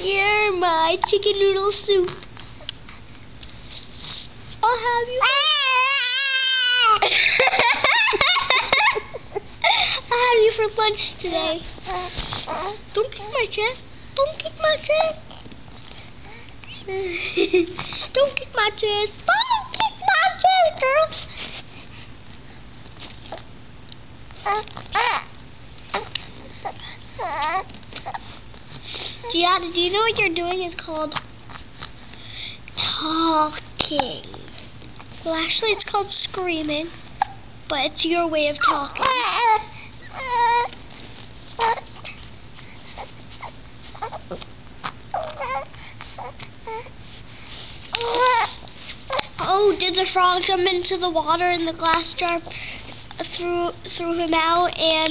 You're my chicken noodle soup. I'll have you. I'll have you for lunch today. Don't kick my chest. Don't kick my chest. Don't kick my chest. Don't kick my chest, girl. Giada, do you know what you're doing is called talking? Well, actually, it's called screaming, but it's your way of talking. Oh, did the frog jump into the water and the glass jar threw him out and